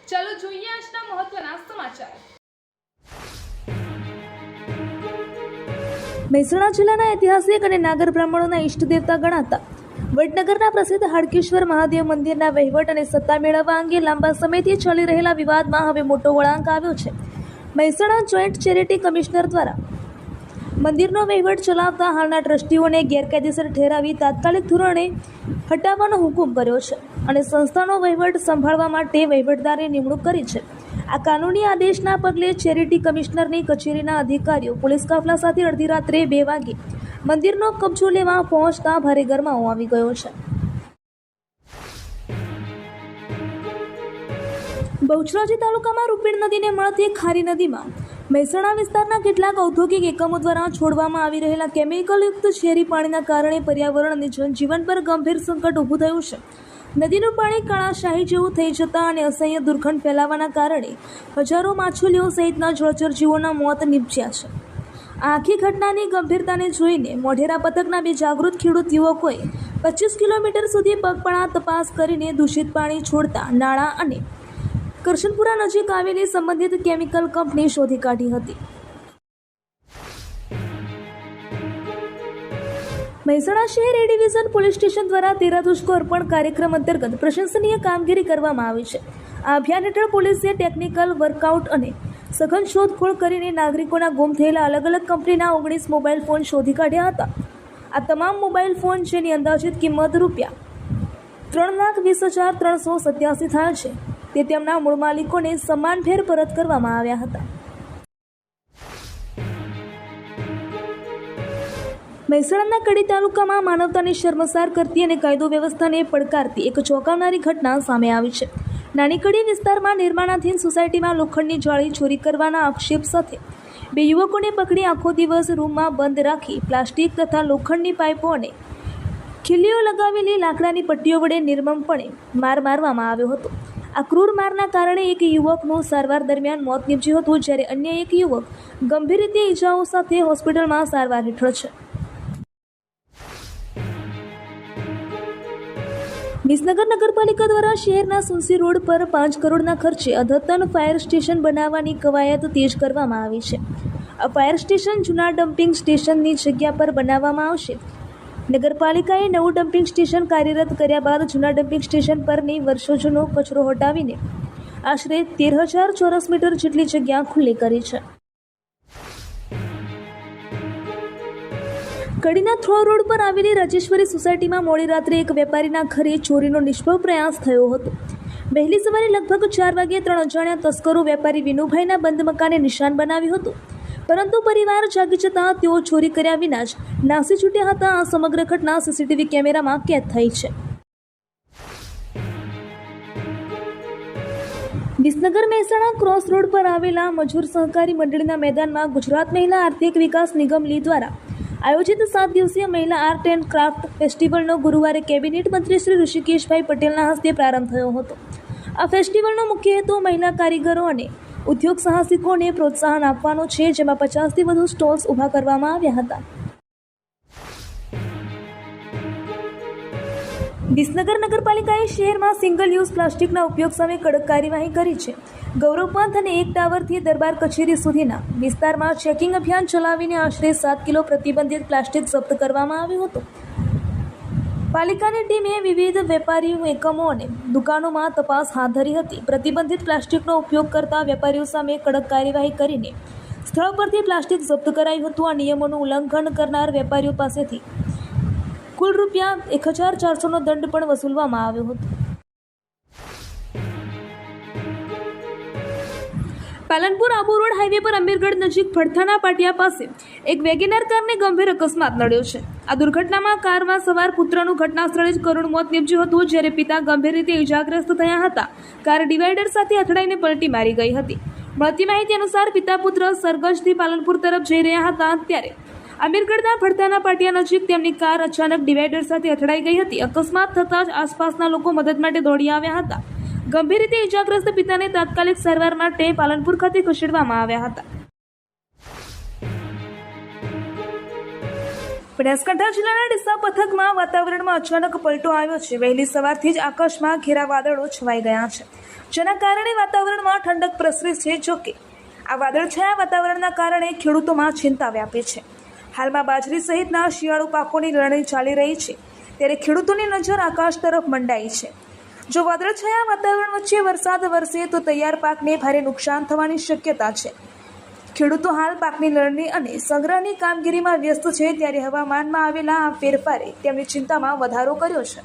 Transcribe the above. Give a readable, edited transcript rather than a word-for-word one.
ચાલો જોઈએ આજના મહત્વના સમાચાર। મહેસાણા જિલ્લાના ઐતિહાસિક અને નાગર બ્રાહ્મણોના ઇષ્ટ દેવતા ગણાતા વડનગરના પ્રસિદ્ધ હાડકેશ્વર મહાદેવ મંદિરના વહીવટ અને સત્તા મેળવવા અંગે લાંબા સમયથી ચાલી રહેલા વિવાદમાં હવે મોટો વળાંક આવ્યો છે। મહેસાણા જોઈન્ટ ચેરિટી કમિશનર દ્વારા મંદિરનો વહીવટ ચલાવતા હાલના ટ્રસ્ટીઓને ગેરકાયદેસર ઠેરાવી તાત્કાલિક ધોરણે હટાવવાનો હુકમ કર્યો છે અને સંસ્થાનો વહીવટ સંભાળવા માટે વહીવટદારની નિમણૂક કરી છે। આ કાનૂની આદેશના પગલે ચેરિટી કમિશનરની કચેરીના અધિકારીઓ પોલીસ કાફલા સાથે અડધી રાત્રે 2 વાગે મંદિરનો કબજો લેવા પહોંચતા ભારે ગરમાવો આવી ગયો છે। બહુચરાજી તાલુકામાં રૂપેણ નદીને મળતી ખારી નદીમાં મહેસાણા વિસ્તારના કેટલાક ઔદ્યોગિક એકમો દ્વારા છોડવામાં આવી રહેલા કેમિકલયુક્ત ઝેરી પાણીના કારણે પર્યાવરણ અને જનજીવન પર ગંભીર સંકટ ઊભું થયું છે। નદીનું પાણી કાળાશાહી જેવું થઈ જતાં અને અસહ્ય દુર્ગંધ ફેલાવાના કારણે હજારો માછલીઓ સહિતના જળચર જીવોના મોત નીપજ્યા છે। આ આખી ઘટનાની ગંભીરતાને જોઈને મોઢેરા પથકના 2 જાગૃત ખેડૂત યુવકોએ 25 કિલોમીટર સુધી પગપાળા તપાસ કરીને દૂષિત પાણી છોડતા નાળા અને કરશનપુરા નજીક આવેલી સંબંધિત કેમિકલ કંપની શોધી કાઢી હતી। મહેસાણા શહેર એ ડિવિઝન પોલીસ સ્ટેશન દ્વારા 13 દુષ્કર્મ કાર્યક્રમ અંતર્ગત પ્રશંસનીય કામગીરી કરવામાં આવી છે। આ અભિયાન હેઠળ પોલીસે ટેકનિકલ વર્કઆઉટ અને સઘન શોધખોળ કરીને નાગરિકોના ગુમ થયેલા અલગ અલગ કંપનીના 19 મોબાઈલ ફોન શોધી કાઢ્યા હતા। આ તમામ મોબાઈલ ફોન જેની અંદાજિત કિંમત ₹3,20,387 થાય છે તે તેમના મૂળ માલિકોને સમાનભેર પરત કરવામાં આવ્યા હતા। મહેસાણાના કડી તાલુકામાં માનવતાની શર્મસાર કરતી અને કાયદો વ્યવસ્થાને પડકારતી એક ચોંકાવનારી ઘટના સામે આવી છે। નાની કડી વિસ્તારમાં નિર્માણાધીન સોસાયટીમાં લોખંડની જાળી ચોરી કરવાના આક્ષેપ સાથે 2 યુવકોને પકડી આખો દિવસ રૂમમાં બંધ રાખી પ્લાસ્ટિક તથા લોખંડની પાઇપો અને ખીલીઓ લગાવેલી લાકડાની પટ્ટીઓ વડે નિર્મમપણે મારવામાં આવ્યો હતો। આ ક્રૂર મારના કારણે એક યુવકનું સારવાર દરમિયાન મોત નીપજ્યું હતું જ્યારે અન્ય એક યુવક ગંભીર રીતે ઈજાઓ સાથે હોસ્પિટલમાં સારવાર હેઠળ છે। વિસનગર નગરપાલિકા દ્વારા શહેરના સુનસી રોડ પર 5 કરોડના ખર્ચે અદ્યતન ફાયર સ્ટેશન બનાવવાની કવાયત તેજ કરવામાં આવી છે। આ ફાયર સ્ટેશન જૂના ડમ્પિંગ સ્ટેશનની જગ્યા પર બનાવવામાં આવશે। નગરપાલિકાએ નવું ડમ્પિંગ સ્ટેશન કાર્યરત કર્યા બાદ જૂના ડમ્પિંગ સ્ટેશન પરની વર્ષો જૂનો કચરો હટાવીને આશરે 13,000 ચોરસ મીટર જેટલી જગ્યા ખુલ્લી કરી છે। કડીના થ્રો રોડ પર આવેલી રાજેશ્વરી સોસાયટીમાં મોડી રાત્રે એક વેપારીના ઘરે ચોરીનો નિષ્ફળ પ્રયાસ થયો હતો। વહેલી સવારે લગભગ 4 વાગ્યે 3 અજાણ્યા તસ્કરો વેપારી વિનુભાઈના બંધ મકાને નિશાન બનાવ્યું હતું, પરંતુ પરિવાર જાગી જતાં તેઓ ચોરી કર્યા વિના જ નાસી છૂટ્યા હતા। આ સમગ્ર ઘટના સીસીટીવી કેમેરામાં કેદ થઈ છે। વિસનગર મહેસાણા ક્રોસ રોડ પર આવેલા મજૂર સહકારી મંડળીના મેદાનમાં ગુજરાત મહિલા આર્થિક વિકાસ નિગમ લી દ્વારા આયોજિત 7 દિવસીય મહિલા આર્ટ એન્ડ ક્રાફ્ટ ફેસ્ટિવલનો ગુરુવારે કેબિનેટ મંત્રી શ્રી ઋષિકેશભાઈ પટેલના હસ્તે પ્રારંભ થયો હતો। આ ફેસ્ટિવલનો મુખ્ય હેતુ મહિલા કારીગરો અને ઉદ્યોગ સાહસિકોને પ્રોત્સાહન આપવાનો છે, જેમાં 50થી વધુ સ્ટોલ્સ ઊભા કરવામાં આવ્યા હતા। વિસનગર નગરપાલિકાએ શહેરમાં સિંગલ યુઝ પ્લાસ્ટિકના ઉપયોગ સામે કડક કાર્યવાહી કરી છે। ગૌરવ પંથ અને એક ટાવરથી દરબાર કચેરી સુધીના વિસ્તારમાં ચેકિંગ અભિયાન ચલાવીને આશરે 7 કિલો પ્રતિબંધિત પ્લાસ્ટિક જપ્ત કરવામાં આવ્યું હતું। પાલિકાની ટીમે વિવિધ વેપારી એકમો અને દુકાનોમાં તપાસ હાથ ધરી હતી। પ્રતિબંધિત પ્લાસ્ટિકનો ઉપયોગ કરતા વેપારીઓ સામે કડક કાર્યવાહી કરીને સ્થળ પરથી પ્લાસ્ટિક જપ્ત કરાયું હતું। આ નિયમોનું ઉલ્લંઘન કરનાર વેપારીઓ પાસેથી કુલ ₹1,400નો દંડ પણ વસૂલવામાં આવ્યો હતો। પાલનપુર આબુ રોડ હાઈવે પર અમીરગઢ નજીક ભડથાના પાટિયા પાસે એક વેગેનાર કારને ગંભીર અકસ્માત નડ્યો છે। આ દુર્ઘટનામાં કારમાં સવાર પુત્રનું ઘટના સ્થળે જ કરુણ મોત નીપજ્યું હતું, જ્યારે પિતા ગંભીર રીતે ઇજાગ્રસ્ત થયા હતા। કાર ડિવાઈડર સાથે અથડાઈને પલટી મારી ગઈ હતી। મળતી માહિતી અનુસાર પિતા પુત્ર સરગજથી પાલનપુર તરફ જઈ રહ્યા હતા ત્યારે અમીરગઢના ભડથાના પાટિયા નજીક તેમની કાર અચાનક ડિવાઈડર સાથે અથડાઈ ગઈ હતી। અકસ્માત થતાં જ આસપાસના લોકો મદદ માટે દોડી આવ્યા હતા। ગંભીર રીતે ઇજાગ્રસ્ત પિતાને તાત્કાલિક સારવાર માટે પાલનપુર ખાતે ખસેડવામાં આવ્યા હતા। બનાસકાંઠા જિલ્લાના ડીસા પથકમાં વાતાવરણમાં અચાનક પલટો આવ્યો છે. વહેલી સવારથી જ આકાશમાં ઘેરા વાદળો છવાઈ ગયા છે, જેના કારણે વાતાવરણમાં ઠંડક પ્રસરી છે. જોકે આ વાદળછાયા વાતાવરણના કારણે ખેડૂતોમાં ચિંતા વ્યાપી છે. હાલમાં બાજરી સહિતના શિયાળુ પાકોની લણણી ચાલી રહી છે, ત્યારે ખેડૂતોની નજર આકાશ તરફ મંડાઈ છે. જો વાદળછાયા વાતાવરણ વચ્ચે વરસાદ વરસે તો તૈયાર પાકને ભારે નુકસાન થવાની શક્યતા છે. ખેડૂતો હાલ પાકની લણણી અને સંગ્રહની કામગીરીમાં વ્યસ્ત છે, ત્યારે હવામાનમાં આવેલા આ ફેરફારે તેમની ચિંતામાં વધારો કર્યો છે.